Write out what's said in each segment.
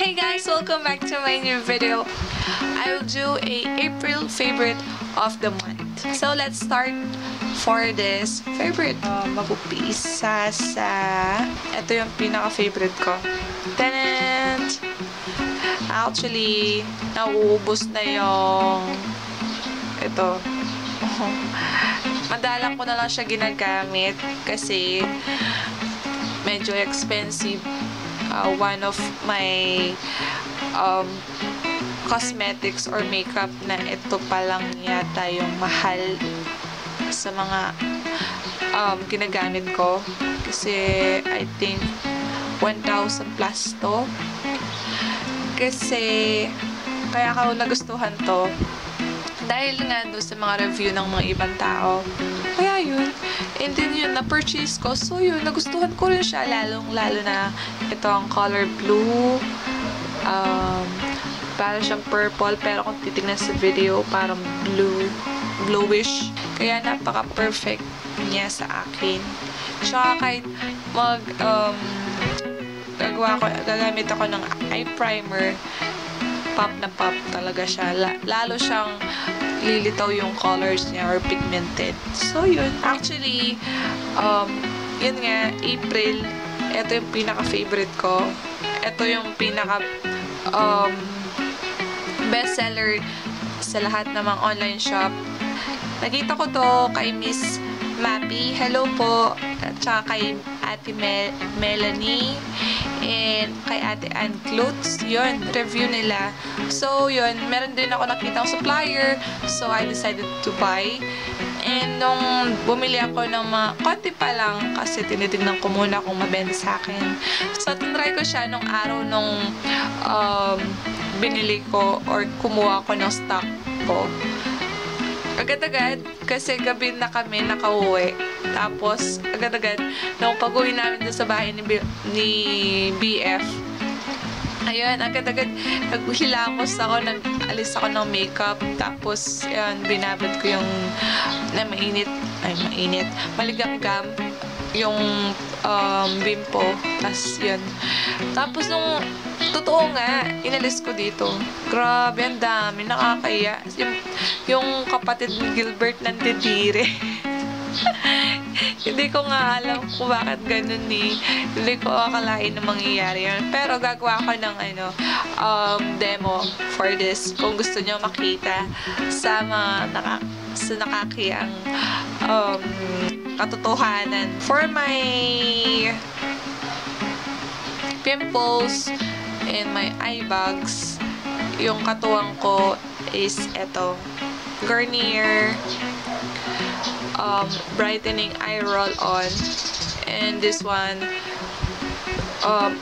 Hey guys! Welcome back to my new video. I will do a April favorite of the month. So let's start for this favorite. Mag-upisa sa... Ito yung pinaka-favorite ko. Tanan! Actually, nauubos na yung... Ito. Madalang ko na lang siya ginagamit kasi medyo expensive. One of my cosmetics or makeup na ito pa lang yata yung mahal sa mga ginagamit ko. Kasi I think 1,000 plus to. Kasi kaya ako nagustuhan to dahil nga doon sa mga review ng mga ibang tao. Kaya yun. And then yun, na-purchase ko. So yun, nagustuhan ko rin siya. Lalo na ito ang color blue. Parang siyang purple. Pero kung titignan sa video, parang bluish. Kaya napaka-perfect niya sa akin. Tsaka kahit gagamit ako ng eye primer, pop na pop talaga siya. Lalo siyang lilitaw yung colors niya or pigmented. So, yun. Actually, yun nga, April, ito yung pinaka-favorite ko. Ito yung bestseller sa lahat ng mga online shop. Nakita ko to kay Miss Mappy. Hello po. At saka kay Ate Melanie. And kay Ate Ann Klutz. Yun, review nila. So, yun, meron din ako nakitang supplier. So, I decided to buy. And nung bumili ako ng konti pa lang kasi tinitignan ko muna kung mabenta sa akin. So, tinry ko siya nung araw nung binili ko or kumuha ko ng stock ko. Agad-agad, kasi gabi na kami nakauwi. Tapos, agad-agad, nung pag-uwi namin doon sa bahay ni BF, ayun, agad-agad, naghilamos ako, nag-alis ako ng makeup. Tapos, yun, binabad ko yung maligamgam, yung bimpo. Tapos, yun. Tapos, nung totoo nga, inalis ko dito. Grabe, ang dami. Nakakaya. Yung kapatid ni Gilbert nandidire. Hindi ko nga alam kung bakit ganun eh. Hindi ko akalain na mangyayari yun. Pero gagawa ko ng demo for this. Kung gusto nyo makita sa mga nakakiyang katotohanan. For my pimples and my eye bags, yung katuwang ko is eto. Garnier brightening eye roll-on. And this one,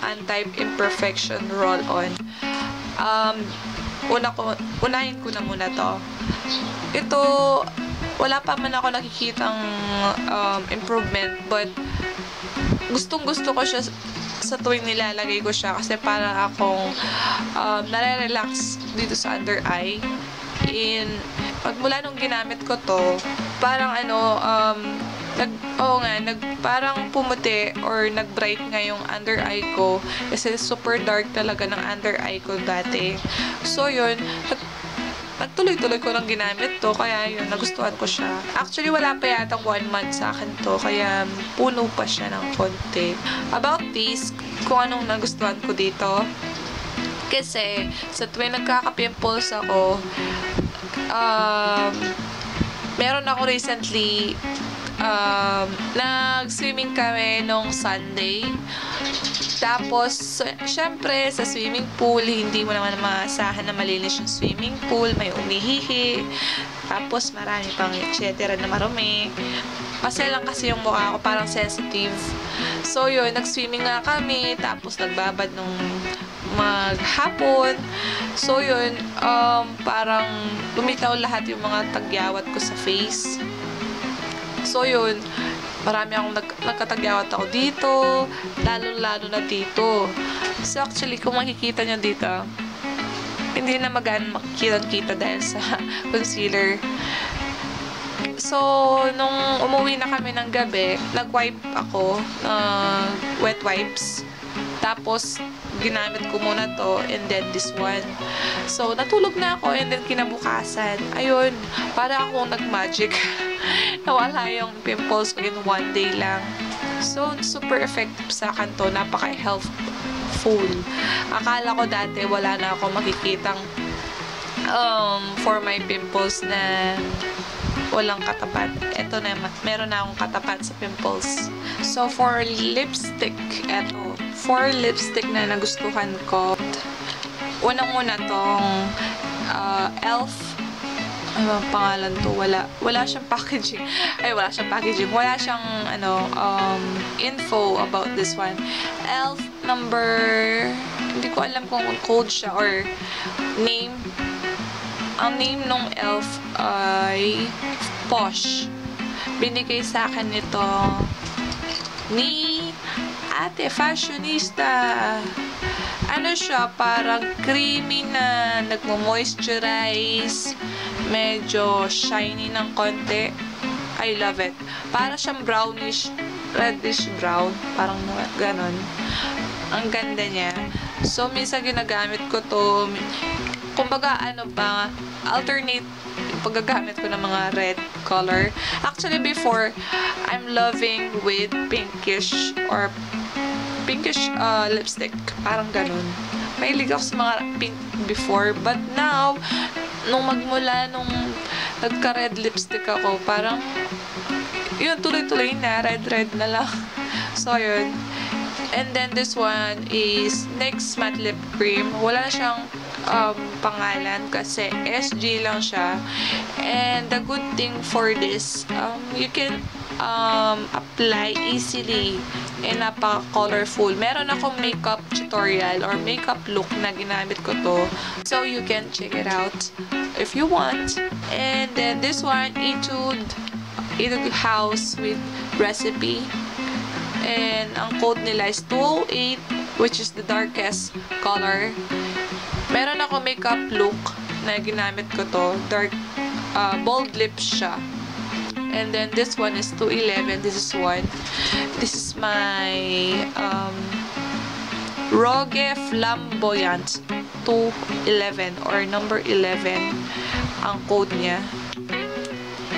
anti-imperfection roll-on. Unahin ko na muna to. Ito, wala pa man ako nakikitang improvement, but gustong-gusto ko siya sa tuwing nilalagay ko siya kasi parang akong nare-relax dito sa under eye. Pagmula nung ginamit ko to, parang parang pumuti or nag-bright nga yung under eye ko kasi super dark talaga ng under eye ko dati. So yun, nagtuloy-tuloy ko lang ginamit to, kaya yun, nagustuhan ko siya. Actually, wala pa yatang 1 month sa akin to, kaya puno pa siya ng konti. About this, kung anong nagustuhan ko dito, kasi sa tuwing nagkaka-pimples ako, meron ako recently, nag-swimming kami nung Sunday. Tapos, syempre, sa swimming pool, hindi mo naman maasahan na malinis yung swimming pool. May umihihi. Tapos, marami pang etc. na marumi. Masaya lang kasi yung mukha ko, parang sensitive. So, yun, nag-swimming nga kami. Tapos, nagbabad nung maghapon. So, yun, parang lumitaw lahat yung mga tagyawat ko sa face. So, yun, marami akong nagkatagyawat ako dito, lalo na dito. So, actually, kung makikita nyo dito, hindi na magana makikita dahil sa concealer. So, nung umuwi na kami ng gabi, nag-wipe ako, wet wipes. Tapos, ginamit ko muna to, and then this one. So, natulog na ako, and then kinabukasan, ayun, para akong nag-magic. Nawala yung pimples ko in one day lang. So, super effective sa akin to, napaka-healthful. Akala ko dati, wala na ako makikitang for my pimples na walang katapat. Ito na, meron na akong katapat sa pimples. So, for lipstick, eto. For lipstick na nagustuhan ko, unang-una tong e.l.f. Ano ang pangalan to? Wala siyang packaging. Ay, wala siyang packaging. Wala siyang, info about this one. e.l.f. number, hindi ko alam kung code siya or name. Ang name ng e.l.f. ay Posh. Binigay sa akin nito ni ate fashionista. Ano siya, parang creamy na nagmo-moisturize, medyo shiny ng konti. I love it. Para siyang brownish, reddish brown, parang ganon. Ang ganda niya. So, minsan ginagamit ko to, kumbaga, alternate paggagamit ko ng mga red color. Actually, before, I'm loving with pinkish lipstick. Parang ganun. Mahilig ako sa mga pink before. But now, nung nagka-red lipstick ako, parang, yun, tuloy-tuloy na. Red na lang. So, yun. And then, this one is NYX Matte Lip Cream. Wala siyang pangalan kasi SG lang siya. And the good thing for this, you can apply easily and napaka-colorful. Meron akong makeup tutorial or makeup look na ginamit ko to. So, you can check it out if you want. And then this one, Etude House with Recipe. And ang code nila is 208, which is the darkest color. Meron ako makeup look na ginamit ko to. Bold lips siya. And then this one is 211. This is one. This is my Rogue Flamboyant 211 or number 11 ang code niya.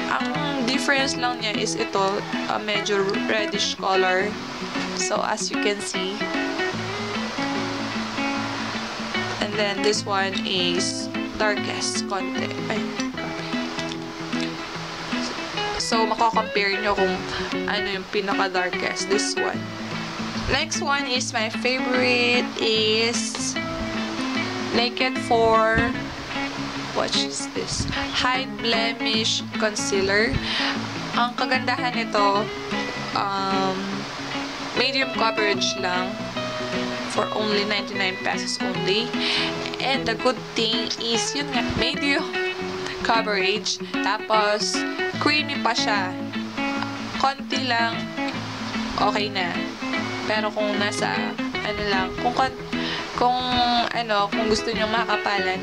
Ang difference lang niya is ito, medyo reddish color. So, as you can see. And then, this one is darkest konti. Ay, so, makakompare nyo kung ano yung pinaka-darkest. This one. Next one is my favorite is Naked for what is this? Hide Blemish Concealer. Ang kagandahan nito, medium coverage lang for only 99 pesos only. And the good thing is, yun nga, medium coverage. Tapos, creamy pa siya. Konti lang, okay na. Pero kung nasa, kung gusto nyo makapalan,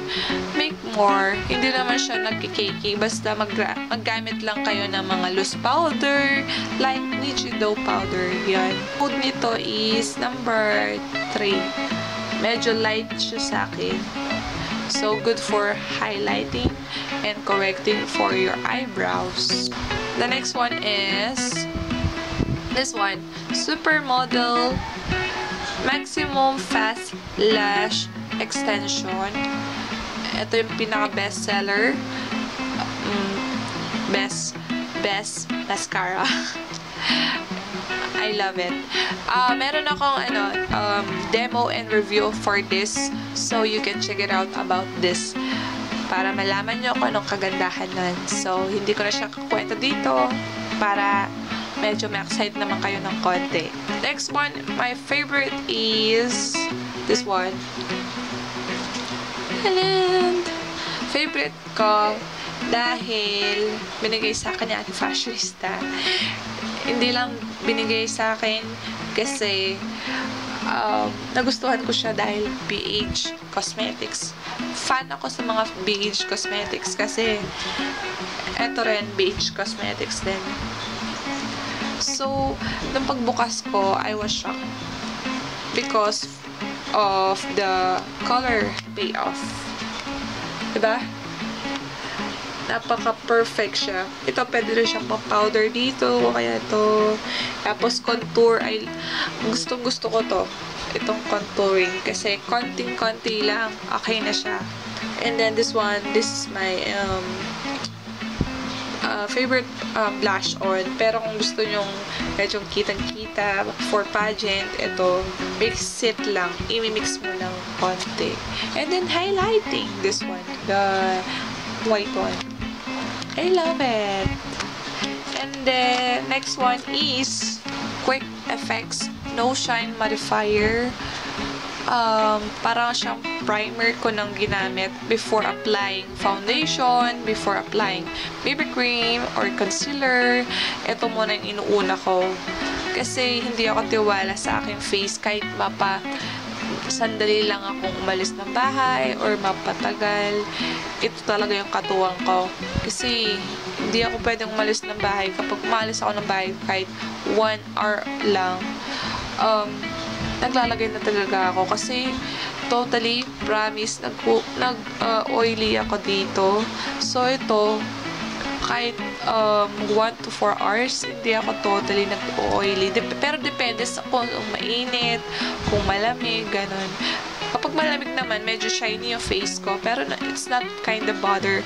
make more. Hindi naman siya nagkikiki. Basta maggamit lang kayo ng mga loose powder, like Nichido powder. Yan. Code nito is number 3. Medyo light siya sa akin. So, good for highlighting and correcting for your eyebrows. The next one is this one. Supermodel Maximum Fast Lash Extension. Ito yung pinaka-best seller. Best mascara. I love it. Meron akong demo and review for this. So, you can check it out about this. Para malaman nyo kung anong kagandahan nun. So, hindi ko na siya kakwento dito. Para medyo ma-excite naman kayo ng konti. Next one, my favorite is this one. And favorite ko dahil binigay sa akin ni Ate Fashionista. Hindi lang binigay sa akin kasi nagustuhan ko siya dahil BH Cosmetics. Fan ako sa mga BH Cosmetics kasi eto rin BH Cosmetics din. So, nung pagbukas ko, I was shocked. because of the color payoff. Diba? Napaka-perfect siya. Ito, pwede rin siyang powder dito. Kaya ito. Tapos, contour. Ay, gustong-gusto ko to. Itong contouring. Kasi, konting-konti lang. Okay na siya. And then, this one. This is my favorite blush on. Pero kung gusto nyong medyo kitang-kita for pageant, ito, mix it lang. I-mix mo lang konti. And then, highlighting. This one. The white one. I love it. And the next one is Quick Effects No Shine Modifier. Parang siyang primer ko nang ginamit before applying foundation, before applying BB cream or concealer. Ito muna yung inuuna ko. Kasi hindi ako tiwala sa aking face kahit sandali lang akong umalis ng bahay or mapatagal. Ito talaga yung katuwang ko. Kasi hindi ako pwedeng umalis ng bahay. Kapag umalis ako ng bahay kahit 1 hour lang, naglalagay na talaga ako. Kasi totally, promise, oily ako dito. So ito, kahit 1 to 4 hours, hindi ako totally nag-oily. Pero depende sa kung mainit, kung malamig, ganun. Kapag malamig naman, medyo shiny yung face ko. Pero it's not kind of bother.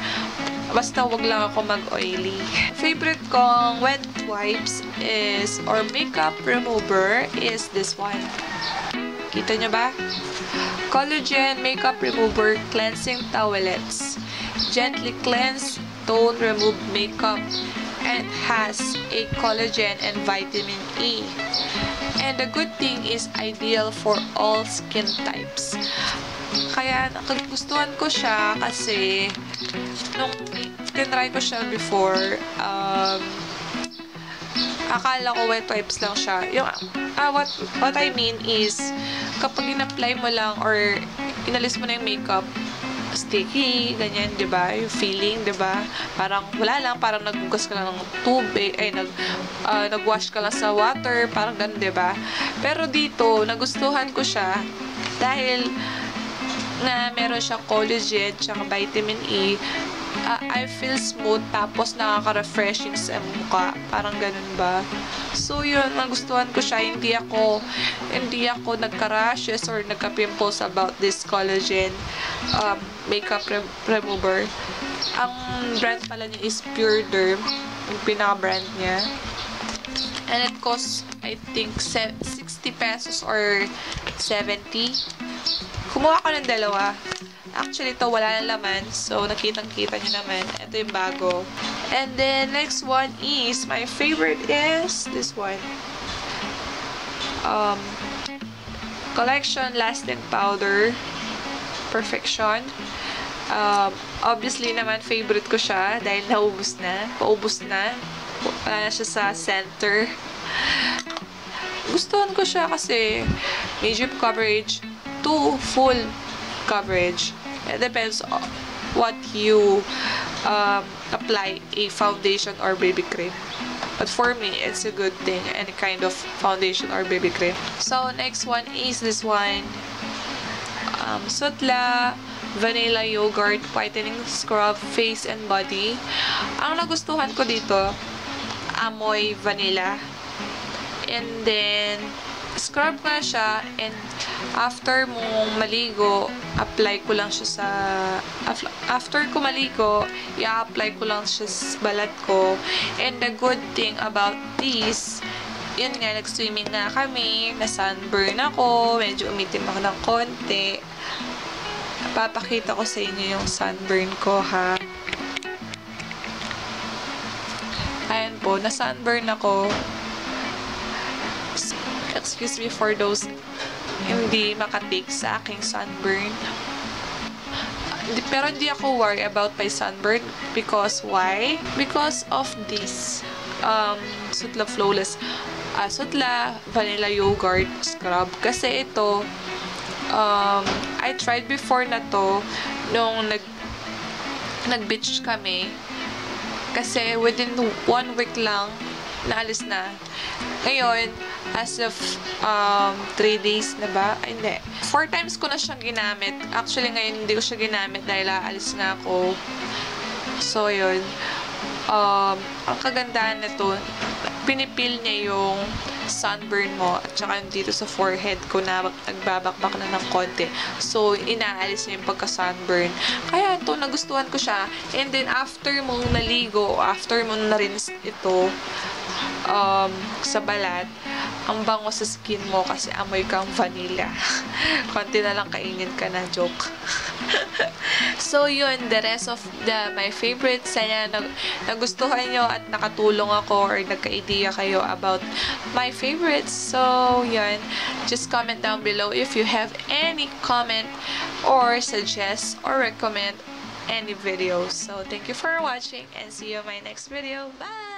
Basta wag lang ako mag-oily. Favorite kong wet wipes is, or makeup remover is this one. Kita nyo ba? Collagen Makeup Remover Cleansing Towelettes. Gently cleanse, tone, remove makeup, and has a collagen and vitamin E. And the good thing is ideal for all skin types. Kaya nakagustuhan ko siya kasi nung tinry ko siya before, akala ko wet wipes lang siya. Yung, what I mean is, kapag in-apply mo lang or inalis mo na yung makeup, sticky, ganyan, di ba? Yung feeling, di ba? Parang wala lang, parang naghugas ka lang ng tubig, nagwash ka lang sa water, parang ganun, di ba? Pero dito, nagustuhan ko siya dahil na meron siyang collagen, tsaka vitamin E. I feel smooth, tapos nakaka-refreshing sa mukha. Parang ganun ba? So, yun, nagustuhan ko siya. Hindi ako nagka-rashes or nagka-pimples about this collagen makeup remover. Ang brand pala niya is Pure Derm. Yung pinaka-brand niya. And it costs, I think, 60 pesos or 70. Kumuha ko ng dalawa. Actually, ito wala na laman. So, nakitang-kita nyo naman. Ito yung bago. And then, next one is, my favorite is this one. Collection Lasting Powder. Perfection. Obviously naman, favorite ko siya dahil naubos na. Paubos na. Wala na siya sa center. Gustuhan ko siya kasi medium coverage to full coverage. It depends on what you apply, a foundation or BB cream. But for me, it's a good thing, any kind of foundation or BB cream. So, next one is this one. Sutla Vanilla Yogurt Whitening Scrub Face and Body. Ang nagustuhan ko dito, amoy vanilla. And then, scrub ko na siya, and after mong maligo, apply ko lang siya sa after ko maligo, i-apply ko lang siya sa balat ko. And the good thing about this, yun nga, nag-swimming na kami, na-sunburn ako, medyo umitim ako ng konti. Papakita ko sa inyo yung sunburn ko, ha. Ayan po, na-sunburn ako. Excuse me for those hindi makatake sa aking sunburn. Pero hindi ako worry about my sunburn because why? Because of this Sutla Flawless Sutla Vanilla Yogurt Scrub. Kasi ito I tried before na to nung nag-beach kami. Kasi within 1 week lang naalis na. Ngayon, as of 3 days na ba? Ay, hindi. 4 times ko na siyang ginamit. Actually, ngayon hindi ko siya ginamit dahil aalis nga ako. So, yun. Ang kagandahan nito, pinipil niya yung sunburn mo at saka dito sa forehead ko na nagbabakbak na ng konti. So, inaalis niya yung pagka-sunburn. Kaya ito, nagustuhan ko siya. And then, after mong naligo, after mong na-rinse ito sa balat, ang bango sa skin mo kasi amoy kang vanilla. Konti na lang kainin ka na, joke. So, yun, the rest of my favorites, sana nagustuhan nyo at nakatulong ako or nagka-idea kayo about my favorites. So, yun, just comment down below if you have any comment or suggest or recommend any videos. So, thank you for watching and see you in my next video. Bye!